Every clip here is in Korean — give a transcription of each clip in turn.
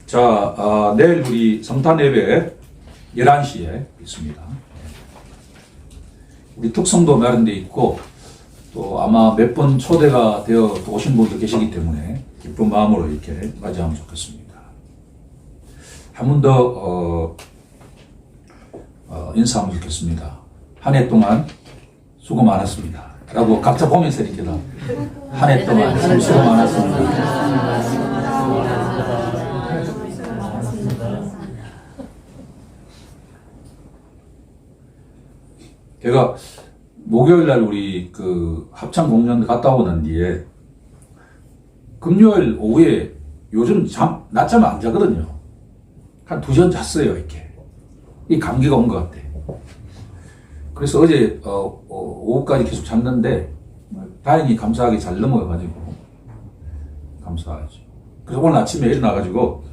자, 내일 우리 성탄 예배 11시에 있습니다. 우리 특성도 마련되어 있고, 또 아마 몇 번 초대가 되어 오신 분도 계시기 때문에 기쁜 마음으로 이렇게 맞이하면 좋겠습니다. 한 번 더, 인사하면 좋겠습니다. 한 해 동안 수고 많았습니다. 라고 각자 보면서 이렇게 한 해 동안 참 수고 많았습니다. 제가 목요일 날 우리 그 합창 공연 갔다 오는 뒤에 금요일 오후에 요즘 낮잠 안 자거든요. 한 2시간 잤어요, 이렇게. 이 감기가 온 것 같아. 그래서 어제 오후까지 계속 잤는데 다행히 감사하게 잘 넘어가가지고 감사하죠. 그래서 오늘 아침에 일어나가지고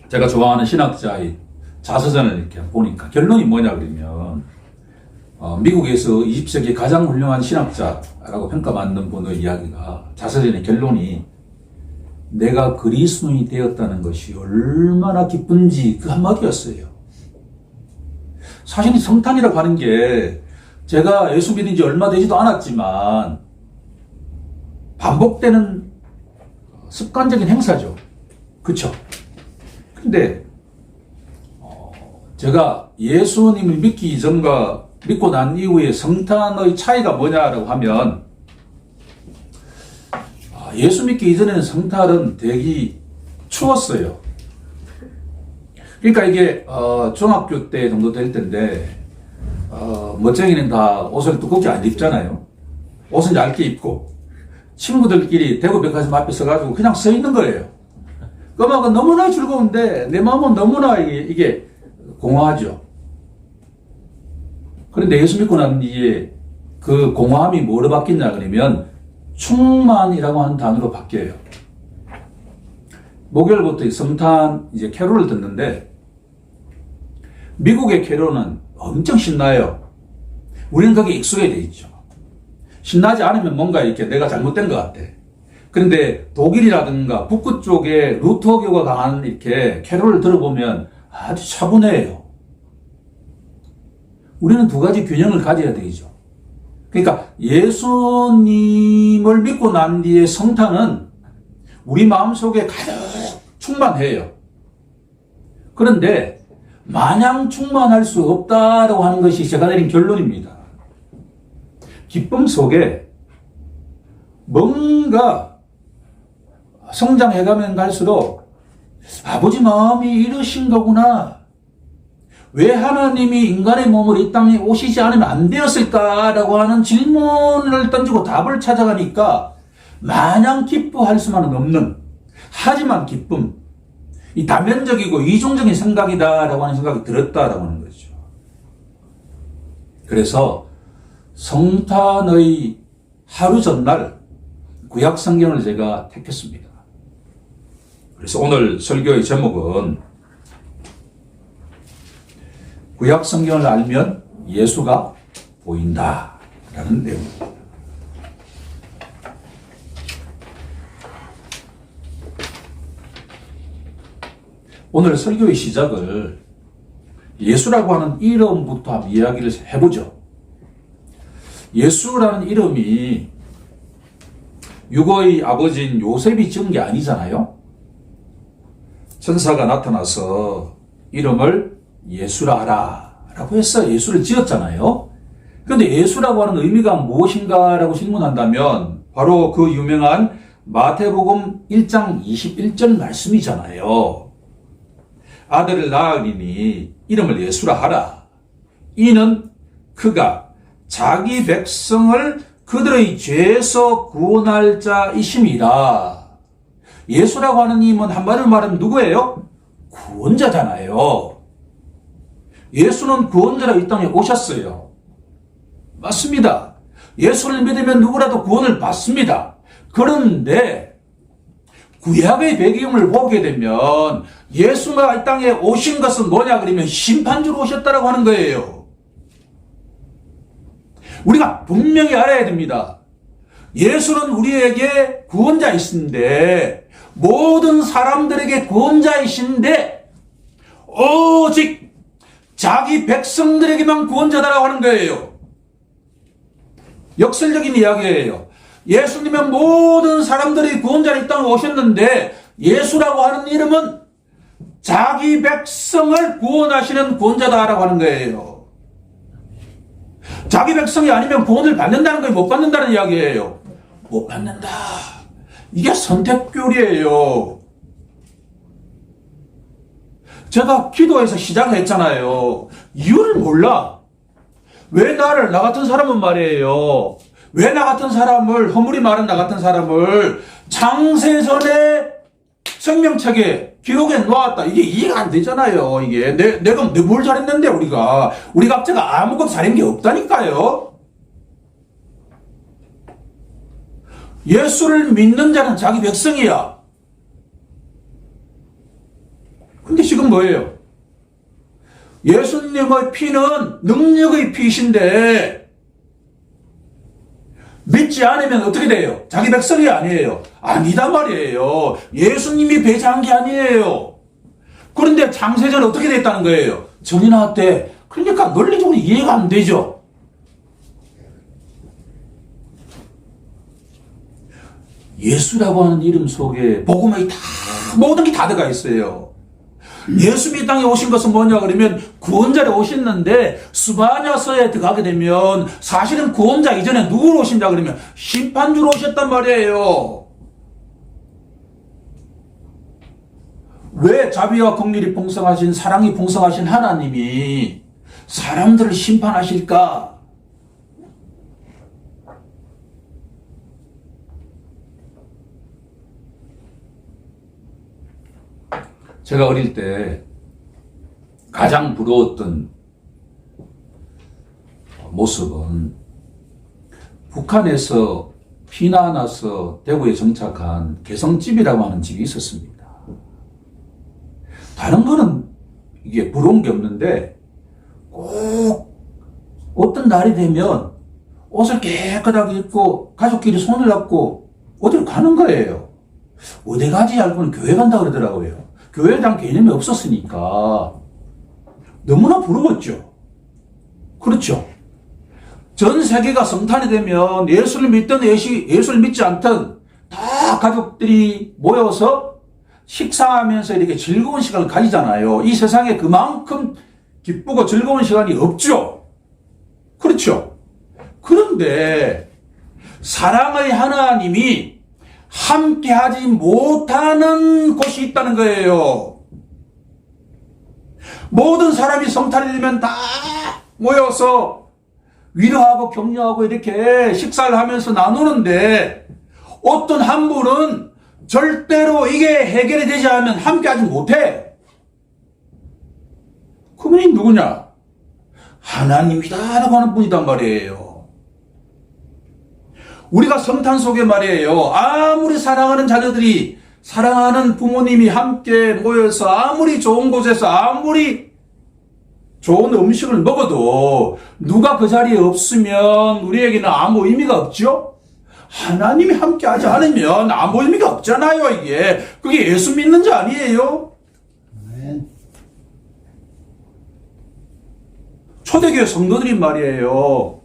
제가 좋아하는 신학자의 자서전을 이렇게 보니까 결론이 뭐냐 그러면 미국에서 20세기 가장 훌륭한 신학자라고 평가받는 분의 이야기가 자서전의 결론이 내가 그리스도인이 되었다는 것이 얼마나 기쁜지 그 한마디였어요. 사실 이 성탄이라고 하는 게 제가 예수 믿은 지 얼마 되지도 않았지만 반복되는 습관적인 행사죠. 그쵸? 근데 제가 예수님을 믿기 이전과 믿고 난 이후에 성탄의 차이가 뭐냐라고 하면 예수 믿기 이전에는 성탄은 되게 추웠어요. 그러니까 이게 중학교 때 정도 될 텐데 멋쟁이는 다 옷을 두껍게 안 입잖아요. 옷은 얇게 입고 친구들끼리 대구 백화점 앞에 서가지고 그냥 서 있는 거예요. 그 음악은 너무나 즐거운데 내 마음은 너무나 이게 공허하죠. 그런데 예수 믿고 난 뒤에 그 공허함이 뭐로 바뀌냐 그러면 충만이라고 하는 단어로 바뀌어요. 목요일부터 성탄 이제 캐롤을 듣는데 미국의 캐롤은 엄청 신나요. 우리는 거기에 익숙해 돼 있죠. 신나지 않으면 뭔가 이렇게 내가 잘못된 것 같아. 그런데 독일이라든가 북부 쪽에 루터교가 강한 이렇게 캐롤을 들어보면 아주 차분해요. 우리는 두 가지 균형을 가져야 되죠. 그러니까 예수님을 믿고 난 뒤에 성탄은 우리 마음속에 가득 충만해요. 그런데 마냥 충만할 수 없다라고 하는 것이 제가 내린 결론입니다. 기쁨 속에 뭔가 성장해가면 갈수록 아버지 마음이 이러신 거구나. 왜 하나님이 인간의 몸을 이 땅에 오시지 않으면 안 되었을까라고 하는 질문을 던지고 답을 찾아가니까 마냥 기뻐할 수만은 없는, 하지만 기쁨, 이 다면적이고 이중적인 생각이다라고 하는 생각이 들었다라고 하는 거죠. 그래서 성탄의 하루 전날 구약 성경을 제가 택했습니다. 그래서 오늘 설교의 제목은 구약 성경을 알면 예수가 보인다 라는 내용입니다. 오늘 설교의 시작을 예수라고 하는 이름부터 한번 이야기를 해보죠. 예수라는 이름이 유고의 아버지인 요셉이 지은 게 아니잖아요. 천사가 나타나서 이름을 예수라 하라 라고 해서 예수를 지었잖아요. 그런데 예수라고 하는 의미가 무엇인가 라고 질문한다면 바로 그 유명한 마태복음 1장 21절 말씀이잖아요. 아들을 낳으리니 이름을 예수라 하라. 이는 그가 자기 백성을 그들의 죄에서 구원할 자이심이라. 예수라고 하는 이름은 한마디로 말하면 누구예요? 구원자잖아요. 예수는 구원자로 이 땅에 오셨어요. 맞습니다. 예수를 믿으면 누구라도 구원을 받습니다. 그런데 구약의 배경을 보게 되면 예수가 이 땅에 오신 것은 뭐냐 그러면 심판주로 오셨다라고 하는 거예요. 우리가 분명히 알아야 됩니다. 예수는 우리에게 구원자이신데 모든 사람들에게 구원자이신데 오직 자기 백성들에게만 구원자다라고 하는 거예요. 역설적인 이야기예요. 예수님은 모든 사람들이 구원자로 이 땅에 오셨는데 예수라고 하는 이름은 자기 백성을 구원하시는 구원자다라고 하는 거예요. 자기 백성이 아니면 구원을 받는다는 거예요? 못 받는다는 이야기예요? 못 받는다. 이게 선택교리예요. 제가 기도해서 시작을 했잖아요. 이유를 몰라. 왜 나를, 나 같은 사람은 말이에요. 왜 나 같은 사람을, 허물이 많은 나 같은 사람을 창세전에 생명책에 기록에 놓았다. 이게 이해가 안 되잖아요. 이게 내가 뭘 잘했는데 우리가 각자가 아무것도 잘한 게 없다니까요. 예수를 믿는 자는 자기 백성이야. 근데 지금 뭐예요? 예수님의 피는 능력의 피이신데 믿지 않으면 어떻게 돼요? 자기 백성이 아니에요. 아니단 말이에요. 예수님이 배제한 게 아니에요. 그런데 창세전에 어떻게 됐다는 거예요? 전이 나왔대. 그러니까 논리적으로 이해가 안 되죠. 예수라고 하는 이름 속에 복음의 모든 게 다 들어가 있어요. 예수님이 땅에 오신 것은 뭐냐 그러면 구원자로 오셨는데 스바냐서에 들어가게 되면 사실은 구원자 이전에 누구로 오신다 그러면 심판주로 오셨단 말이에요. 왜 자비와 긍휼이 풍성하신 사랑이 풍성하신 하나님이 사람들을 심판하실까? 제가 어릴 때 가장 부러웠던 모습은 북한에서 피난와서 대구에 정착한 개성집이라고 하는 집이 있었습니다. 다른 거는 이게 부러운 게 없는데 꼭 어떤 날이 되면 옷을 깨끗하게 입고 가족끼리 손을 잡고 어디로 가는 거예요. 어디 가지 알고는 교회 간다 그러더라고요. 교회에 대한 개념이 없었으니까 너무나 부러웠죠. 그렇죠. 전 세계가 성탄이 되면 예수를 믿든 예수를 믿지 않든 다 가족들이 모여서 식사하면서 이렇게 즐거운 시간을 가지잖아요. 이 세상에 그만큼 기쁘고 즐거운 시간이 없죠. 그렇죠. 그런데 사랑의 하나님이 함께하지 못하는 곳이 있다는 거예요. 모든 사람이 성탄이 되면 다 모여서 위로하고 격려하고 이렇게 식사를 하면서 나누는데 어떤 한 분은 절대로 이게 해결이 되지 않으면 함께하지 못해. 그분이 누구냐? 하나님이다라고 하는 분이단 말이에요. 우리가 성탄 속에 말이에요. 아무리 사랑하는 자녀들이, 사랑하는 부모님이 함께 모여서 아무리 좋은 곳에서 아무리 좋은 음식을 먹어도 누가 그 자리에 없으면 우리에게는 아무 의미가 없죠? 하나님이 함께 하지 않으면 아무 의미가 없잖아요, 이게. 그게 예수 믿는 자 아니에요? 초대교회 성도들이 말이에요.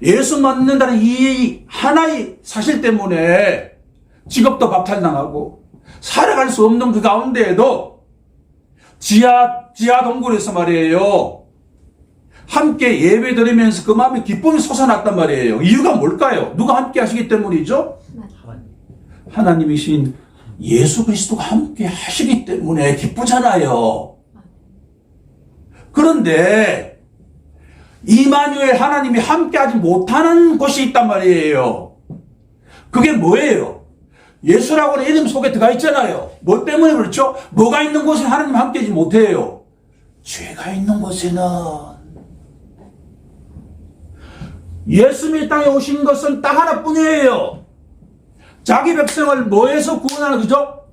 예수 믿는다는 이 하나의 사실 때문에 직업도 박탈당하고 살아갈 수 없는 그 가운데에도 지하 동굴에서 말이에요. 함께 예배 드리면서 그 마음에 기쁨이 솟아났단 말이에요. 이유가 뭘까요? 누가 함께 하시기 때문이죠? 하나님이신 예수 그리스도가 함께 하시기 때문에 기쁘잖아요. 그런데 이마누엘 하나님이 함께하지 못하는 곳이 있단 말이에요. 그게 뭐예요? 예수라고 하는 이름 속에 들어가 있잖아요. 뭐 때문에 그렇죠? 뭐가 있는 곳에 하나님 함께하지 못해요? 죄가 있는 곳에는. 예수님이 땅에 오신 것은 딱 하나뿐이에요. 자기 백성을 뭐에서 구원하는 거죠?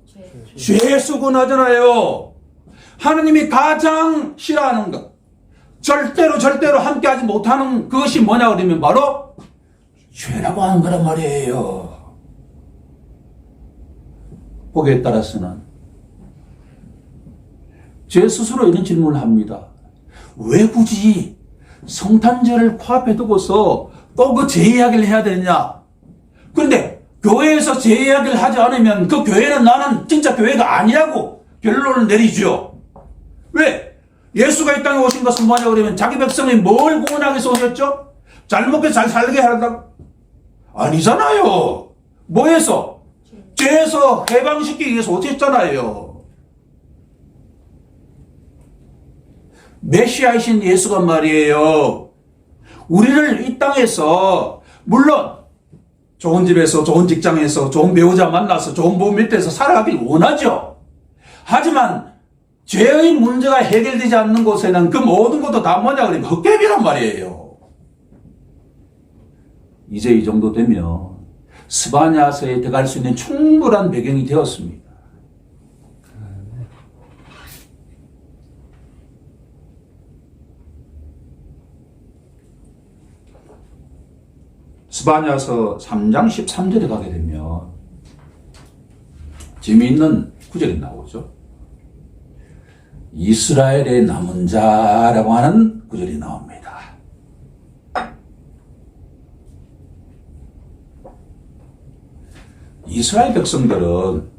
죄에서 구원하잖아요. 하나님이 가장 싫어하는 것, 절대로 함께하지 못하는 그것이 뭐냐 그러면 바로 죄라고 하는 거란 말이에요. 보기에 따라서는. 제 스스로 이런 질문을 합니다. 왜 굳이 성탄절을 코앞에 두고서 또 그 재이야기를 해야 되느냐? 그런데 교회에서 재이야기를 하지 않으면 그 교회는 나는 진짜 교회가 아니라고 결론을 내리죠. 왜? 예수가 이 땅에 오신 것은 뭐냐 그러면 자기 백성이 뭘 구원하기 위해서 오셨죠? 잘 먹게 잘 살게 하려고? 아니잖아요. 뭐해서? 죄에서 해방시키기 위해서 오셨잖아요. 메시아이신 예수가 말이에요. 우리를 이 땅에서 물론 좋은 집에서 좋은 직장에서 좋은 배우자 만나서 좋은 부모 밑에서 살아가길 원하죠. 하지만 죄의 문제가 해결되지 않는 곳에는 그 모든 것도 다 뭐냐 그러면 헛개비란 말이에요. 이제 이 정도 되면 스바냐서에 들어갈 수 있는 충분한 배경이 되었습니다. 스바냐서 3장 13절에 가게 되면 재미있는 구절이 나오죠. 이스라엘의 남은 자라고 하는 구절이 나옵니다. 이스라엘 백성들은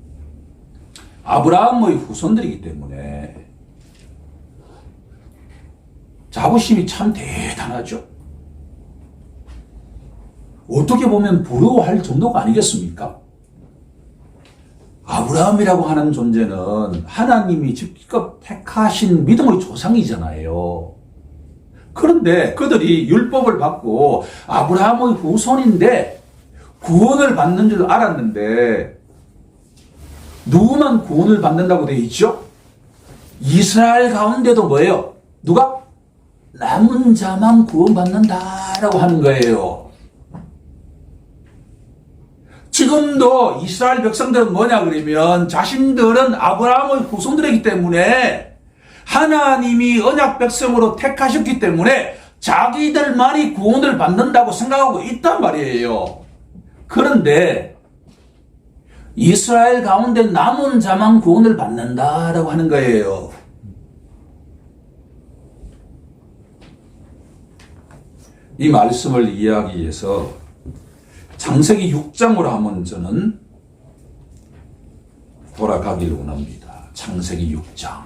아브라함의 후손들이기 때문에 자부심이 참 대단하죠. 어떻게 보면 부러워할 정도가 아니겠습니까? 아브라함이라고 하는 존재는 하나님이 직접 택하신 믿음의 조상이잖아요. 그런데 그들이 율법을 받고 아브라함의 후손인데 구원을 받는 줄 알았는데 누구만 구원을 받는다고 되어 있죠? 이스라엘 가운데도 뭐예요? 누가? 남은 자만 구원받는다라고 하는 거예요. 지금도 이스라엘 백성들은 뭐냐 그러면 자신들은 아브라함의 후손들이기 때문에 하나님이 언약 백성으로 택하셨기 때문에 자기들만이 구원을 받는다고 생각하고 있단 말이에요. 그런데 이스라엘 가운데 남은 자만 구원을 받는다라고 하는 거예요. 이 말씀을 이해하기 위해서 창세기 6장으로 한번 저는 돌아가기를 원합니다. 창세기 6장.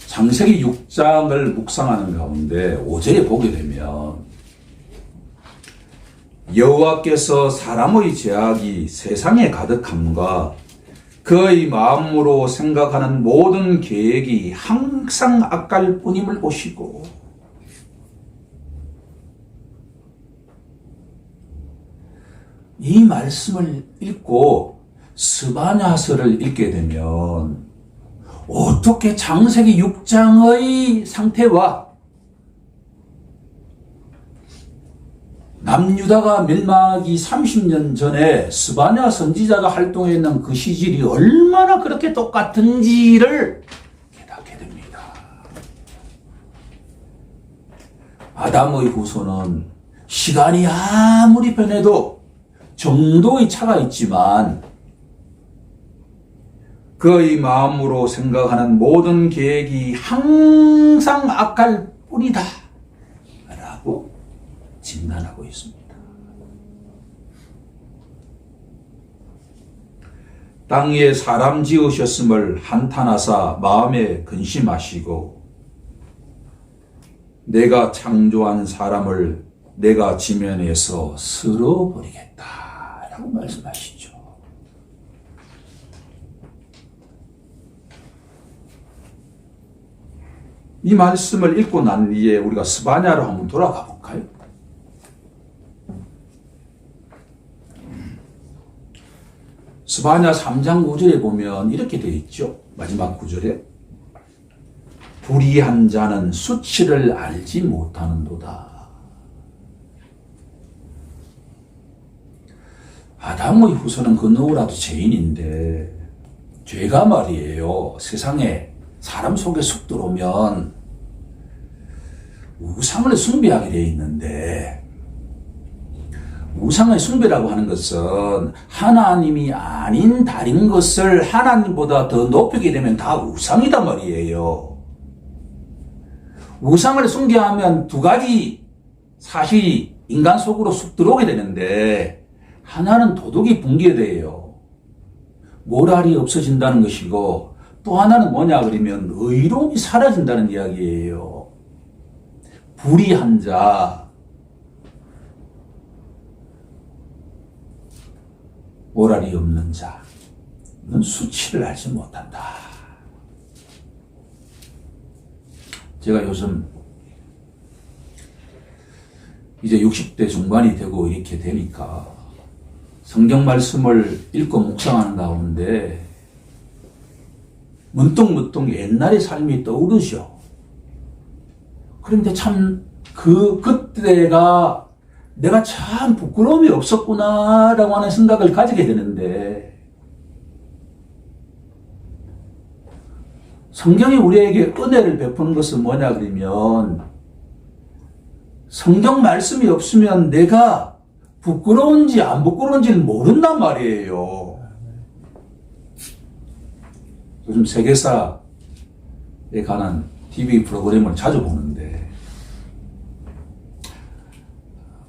창세기 6장을 묵상하는 가운데 5절에 보게 되면 여호와께서 사람의 죄악이 세상에 가득함과 그의 마음으로 생각하는 모든 계획이 항상 악할 뿐임을 보시고 이 말씀을 읽고 스바냐서를 읽게 되면 어떻게 창세기 6장의 상태와 남유다가 멸망하기 30년 전에 스바냐 선지자가 활동했는 그 시절이 얼마나 그렇게 똑같은지를 깨닫게 됩니다. 아담의 후손은 시간이 아무리 변해도 정도의 차가 있지만 그의 마음으로 생각하는 모든 계획이 항상 악할 뿐이다 라고 진단하고 있습니다. 땅 위에 사람 지으셨음을 한탄하사 마음에 근심하시고 내가 창조한 사람을 내가 지면에서 쓸어버리겠다 라고 말씀하시죠. 이 말씀을 읽고 난 뒤에 우리가 스바냐로 한번 돌아가 볼까요? 스바냐 3장 9절에 보면 이렇게 되어 있죠. 마지막 9절에 불의한 자는 수치를 알지 못하는도다. 아담의 후손은 그 누구라도 죄인인데 죄가 말이에요. 세상에 사람 속에 쑥 들어오면 우상을 숭배하게 되어 있는데, 우상의 숭배라고 하는 것은 하나님이 아닌 다른 것을 하나님보다 더 높이게 되면 다 우상이단 말이에요. 우상을 숭배하면 두 가지 사실이 인간 속으로 쑥 들어오게 되는데, 하나는 도덕이 붕괴돼요. 모랄이 없어진다는 것이고, 또 하나는 뭐냐 그러면 의로움이 사라진다는 이야기예요. 불의한 자, 모랄이 없는 자는 수치를 알지 못한다. 제가 요즘 이제 60대 중반이 되고 이렇게 되니까 성경 말씀을 읽고 묵상하는 가운데 문득문득 옛날의 삶이 떠오르죠. 그런데 참 그때가 내가 참 부끄러움이 없었구나라고 하는 생각을 가지게 되는데, 성경이 우리에게 은혜를 베푸는 것은 뭐냐 그러면, 성경 말씀이 없으면 내가 부끄러운지 안 부끄러운지를 모른단 말이에요. 요즘 세계사에 관한 TV 프로그램을 자주 보는데,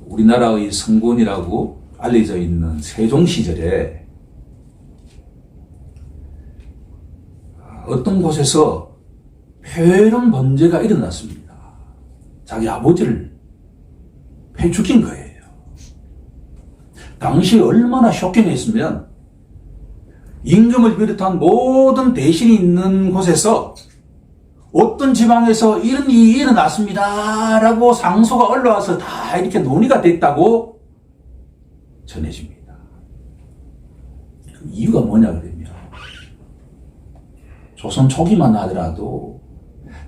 우리나라의 성군이라고 알려져 있는 세종 시절에 어떤 곳에서 폐렴 범죄가 일어났습니다. 자기 아버지를 패 죽인 거예요. 당시 얼마나 쇼킹했으면 임금을 비롯한 모든 대신이 있는 곳에서 어떤 지방에서 이런 일이 일어났습니다 라고 상소가 올라와서 다 이렇게 논의가 됐다고 전해집니다. 그 이유가 뭐냐 그러면, 조선 초기만 하더라도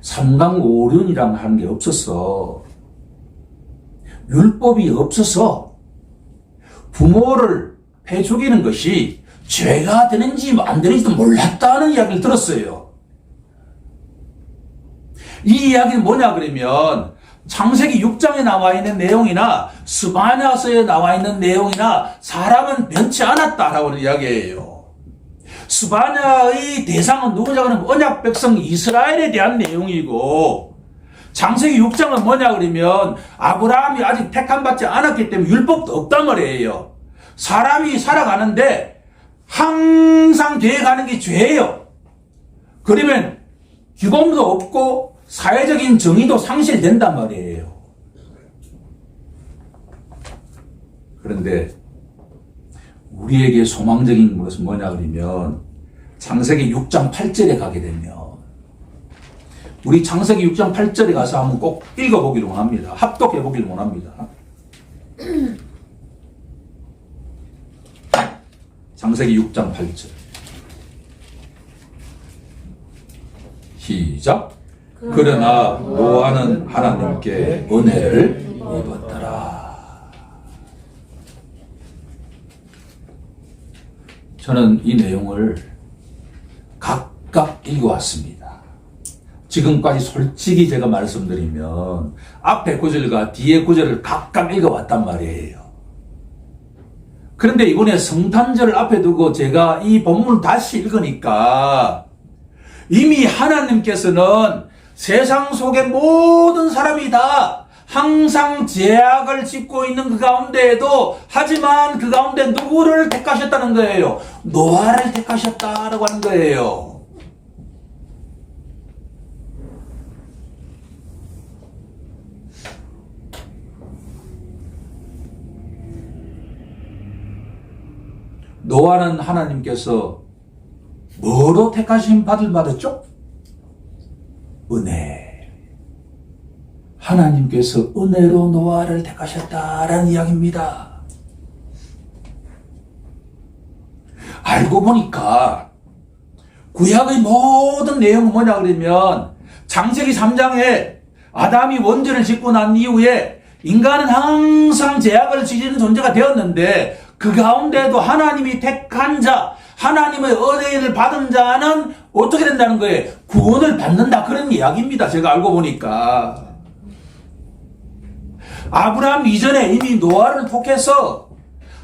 삼강오륜이라는 하는 게 없어서, 율법이 없어서 부모를 패 죽이는 것이 죄가 되는지 안 되는지도 몰랐다는 이야기를 들었어요. 이 이야기는 뭐냐 그러면, 창세기 6장에 나와 있는 내용이나 스바냐서에 나와 있는 내용이나 사람은 변치 않았다라고 하는 이야기예요. 스바냐의 대상은 누구냐 그러면 언약 백성 이스라엘에 대한 내용이고, 창세기 6장은 뭐냐 그러면 아브라함이 아직 택함받지 않았기 때문에 율법도 없단 말이에요. 사람이 살아가는데 항상 돼가는 게 죄예요. 그러면 규범도 없고 사회적인 정의도 상실된단 말이에요. 그런데 우리에게 소망적인 것은 뭐냐 그러면, 창세기 6장 8절에 가게 되면, 우리 창세기 6장 8절에 가서 한번 꼭 읽어보기를 원합니다. 합독해보기를 원합니다. 창세기 6장 8절 시작. 그러나 노아는 하나님께 은혜를 입었더라. 저는 이 내용을 각각 읽어왔습니다. 지금까지 솔직히 제가 말씀드리면 앞에 구절과 뒤에 구절을 각각 읽어왔단 말이에요. 그런데 이번에 성탄절을 앞에 두고 제가 이 본문을 다시 읽으니까, 이미 하나님께서는 세상 속의 모든 사람이 다 항상 죄악을 짓고 있는 그 가운데에도, 하지만 그 가운데 누구를 택하셨다는 거예요? 노아를 택하셨다라고 하는 거예요. 노아는 하나님께서 뭐로 택하심 받았죠? 은혜. 하나님께서 은혜로 노아를 택하셨다라는 이야기입니다. 알고 보니까 구약의 모든 내용은 뭐냐 그러면, 창세기 3장에 아담이 원죄를 짓고 난 이후에 인간은 항상 죄악을 지지는 존재가 되었는데, 그 가운데도 하나님이 택한 자, 하나님의 은혜를 받은 자는 어떻게 된다는 거예요? 구원을 받는다, 그런 이야기입니다. 제가 알고 보니까. 아브라함 이전에 이미 노아를 통해서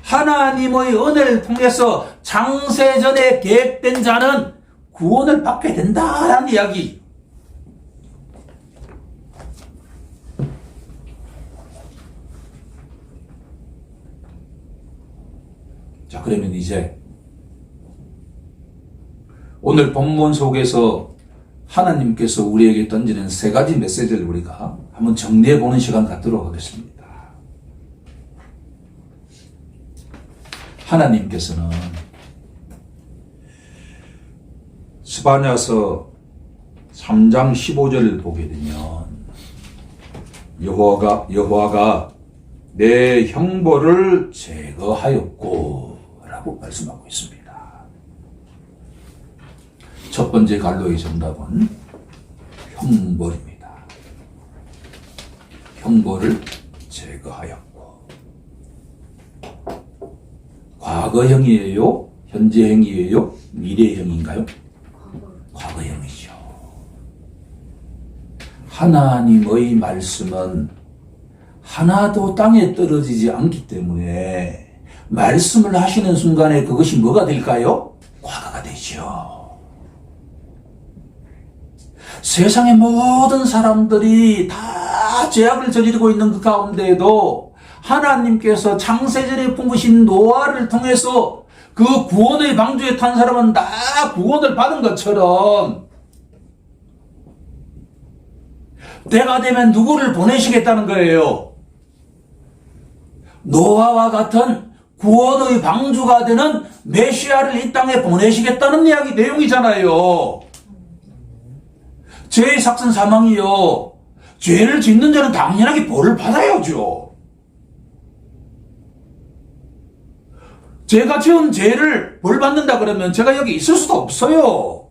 하나님의 은혜를 통해서 창세전에 계획된 자는 구원을 받게 된다라는 이야기. 자, 그러면 이제 오늘 본문 속에서 하나님께서 우리에게 던지는 세 가지 메시지를 우리가 한번 정리해 보는 시간 갖도록 하겠습니다. 하나님께서는 스바냐서 3장 15절을 보게 되면 여호와가 내 형벌을 제거하였고 라고 말씀하고 있습니다. 첫 번째 갈로의 정답은 형벌입니다. 형벌을 제거하였고. 과거형이에요? 현재형이에요? 미래형인가요? 과거형이죠. 하나님의 말씀은 하나도 땅에 떨어지지 않기 때문에 말씀을 하시는 순간에 그것이 뭐가 될까요? 과거가 되죠. 세상의 모든 사람들이 다 죄악을 저지르고 있는 그 가운데에도 하나님께서 창세전에 품으신 노아를 통해서 그 구원의 방주에 탄 사람은 다 구원을 받은 것처럼 때가 되면 누구를 보내시겠다는 거예요? 노아와 같은 구원의 방주가 되는 메시아를 이 땅에 보내시겠다는 이야기 내용이잖아요. 죄의 삭슨 사망이요. 죄를 짓는 자는 당연하게 벌을 받아야죠. 제가 지은 죄를 벌 받는다 그러면 제가 여기 있을 수도 없어요.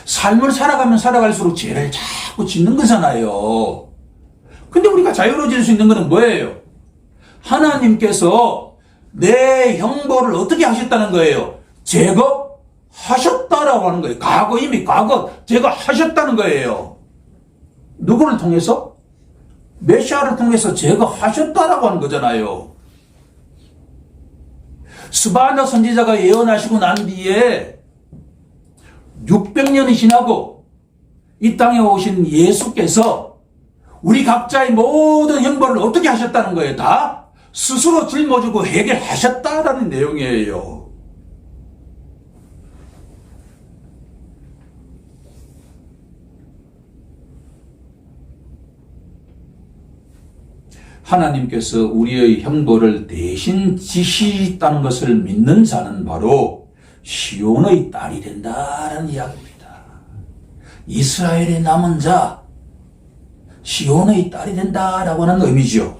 삶을 살아가면 살아갈수록 죄를 자꾸 짓는 거잖아요. 근데 우리가 자유로워질 수 있는 것은 뭐예요? 하나님께서 내 형벌을 어떻게 하셨다는 거예요? 제거하셨다라고 하는 거예요. 이미 과거 제거하셨다는 거예요. 누구를 통해서? 메시아를 통해서 제거하셨다라고 하는 거잖아요. 스바냐 선지자가 예언하시고 난 뒤에 600년이 지나고 이 땅에 오신 예수께서 우리 각자의 모든 형벌을 어떻게 하셨다는 거예요? 다 스스로 짊어지고 해결하셨다라는 내용이에요. 하나님께서 우리의 형벌을 대신 지시했다는 것을 믿는 자는 바로 시온의 딸이 된다라는 이야기입니다. 이스라엘의 남은 자, 시온의 딸이 된다라고 하는 의미죠.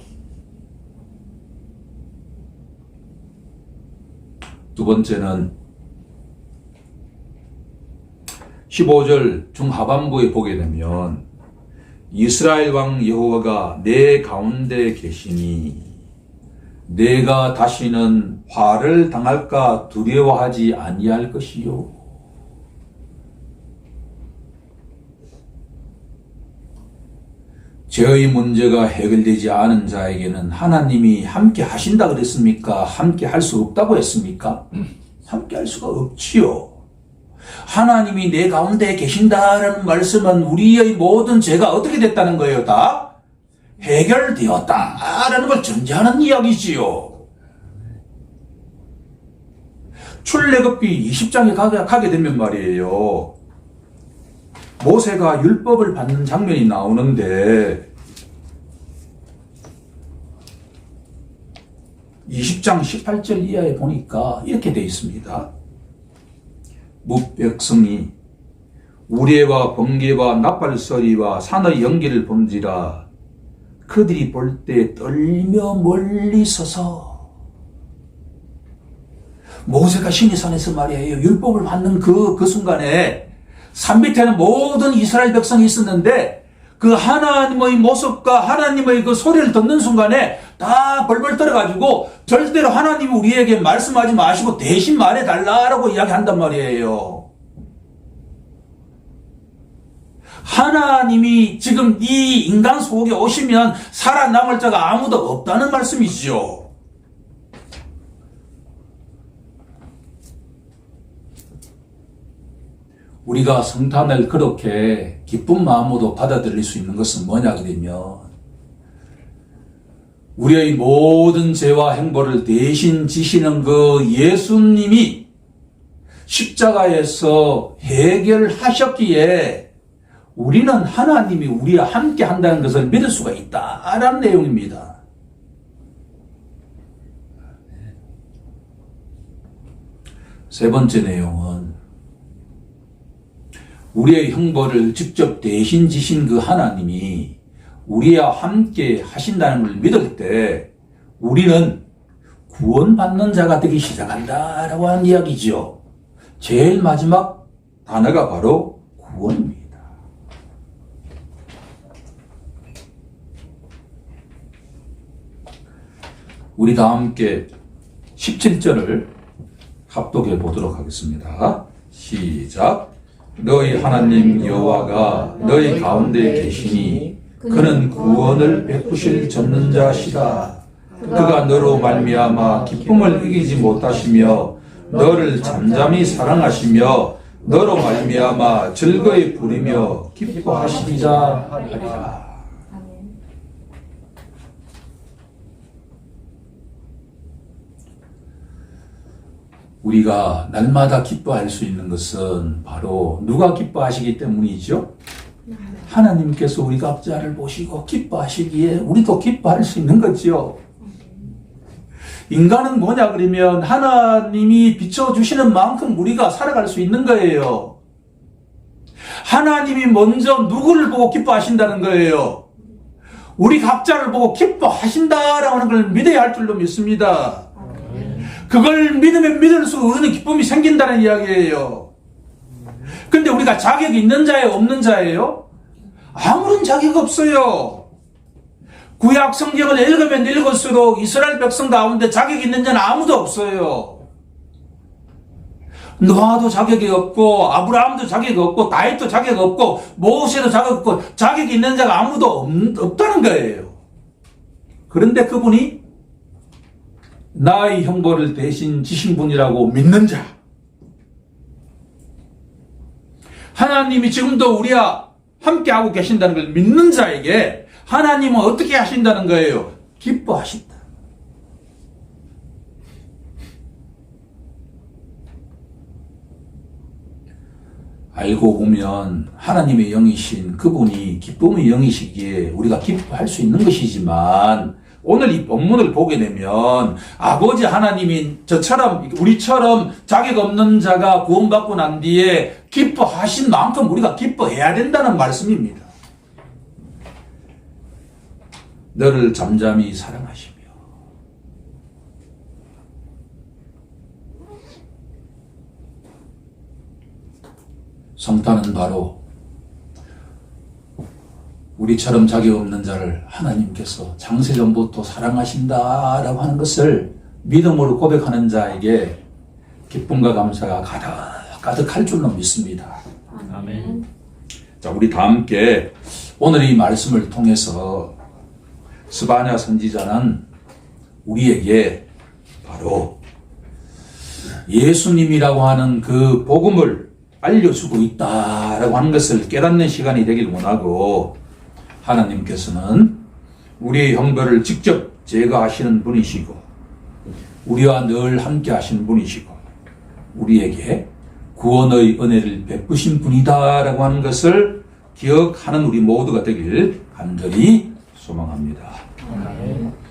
두 번째는 15절 중하반부에 보게 되면 이스라엘 왕 여호와가 내 가운데 계시니 내가 다시는 화를 당할까 두려워하지 아니할 것이요. 죄의 문제가 해결되지 않은 자에게는 하나님이 함께 하신다 그랬습니까? 함께 할 수 없다고 했습니까? 함께 할 수가 없지요. 하나님이 내 가운데 계신다라는 말씀은 우리의 모든 죄가 어떻게 됐다는 거예요? 다 해결되었다라는 걸 전제하는 이야기지요. 출애굽기 20장에 가게 되면 말이에요. 모세가 율법을 받는 장면이 나오는데 20장 18절 이하에 보니까 이렇게 되어 있습니다. 무백성이 우레와 번개와 나팔소리와 산의 연기를 본지라 그들이 볼 때 떨며 멀리 서서. 모세가 시내산에서 말이에요. 율법을 받는 그 순간에 산 밑에는 모든 이스라엘 백성이 있었는데 그 하나님의 모습과 하나님의 그 소리를 듣는 순간에 다 벌벌 떨어가지고 절대로 하나님이 우리에게 말씀하지 마시고 대신 말해달라고 이야기한단 말이에요. 하나님이 지금 이 인간 속에 오시면 살아남을 자가 아무도 없다는 말씀이지요. 우리가 성탄을 그렇게 기쁜 마음으로 받아들일 수 있는 것은 뭐냐 그러면 우리의 모든 죄와 행보를 대신 지시는 그 예수님이 십자가에서 해결하셨기에 우리는 하나님이 우리와 함께 한다는 것을 믿을 수가 있다라는 내용입니다. 세 번째 내용은 우리의 형벌을 직접 대신 지신 그 하나님이 우리와 함께 하신다는 걸 믿을 때 우리는 구원받는 자가 되기 시작한다라고 하는 이야기죠. 제일 마지막 단어가 바로 구원입니다. 우리 다 함께 17절을 합독해 보도록 하겠습니다. 시작. 너희 하나님 여호와가 너희 가운데 계시니 그는 구원을 베푸실 전능자시다. 그가 너로 말미암아 기쁨을 이기지 못하시며 너를 잠잠히 사랑하시며 너로 말미암아 즐거이 부리며 기뻐하시리라 하리라. 우리가 날마다 기뻐할 수 있는 것은 바로 누가 기뻐하시기 때문이죠? 하나님께서 우리 각자를 보시고 기뻐하시기에 우리도 기뻐할 수 있는 거죠. 인간은 뭐냐 그러면 하나님이 비춰주시는 만큼 우리가 살아갈 수 있는 거예요. 하나님이 먼저 누구를 보고 기뻐하신다는 거예요. 우리 각자를 보고 기뻐하신다라고 하는 걸 믿어야 할 줄로 믿습니다. 그걸 믿으면 믿을수록 우리는 기쁨이 생긴다는 이야기예요. 근데 우리가 자격이 있는 자예요? 없는 자예요? 아무런 자격 없어요. 구약 성경을 읽으면 읽을수록 이스라엘 백성 가운데 자격이 있는 자는 아무도 없어요. 노아도 자격이 없고 아브라함도 자격이 없고 다윗도 자격이 없고 모세도 자격이 없고 자격이 있는 자가 아무도 없다는 거예요. 그런데 그분이 나의 형벌을 대신 지신 분이라고 믿는 자, 하나님이 지금도 우리와 함께하고 계신다는 걸 믿는 자에게 하나님은 어떻게 하신다는 거예요? 기뻐하신다. 알고 보면 하나님의 영이신 그분이 기쁨의 영이시기에 우리가 기뻐할 수 있는 것이지만 오늘 이 본문을 보게 되면 아버지 하나님이 저처럼 우리처럼 자격 없는 자가 구원받고 난 뒤에 기뻐하신 만큼 우리가 기뻐해야 된다는 말씀입니다. 너를 잠잠히 사랑하시며 성탄은 바로 우리처럼 자격 없는 자를 하나님께서 창세전부터 사랑하신다라고 하는 것을 믿음으로 고백하는 자에게 기쁨과 감사가 가득할 줄로 믿습니다. 아멘. 자, 우리 다 함께 오늘 이 말씀을 통해서 스바냐 선지자는 우리에게 바로 예수님이라고 하는 그 복음을 알려주고 있다라고 하는 것을 깨닫는 시간이 되길 원하고, 하나님께서는 우리의 형벌을 직접 제거하시는 분이시고 우리와 늘 함께 하시는 분이시고 우리에게 구원의 은혜를 베푸신 분이다라고 하는 것을 기억하는 우리 모두가 되길 간절히 소망합니다. 아멘.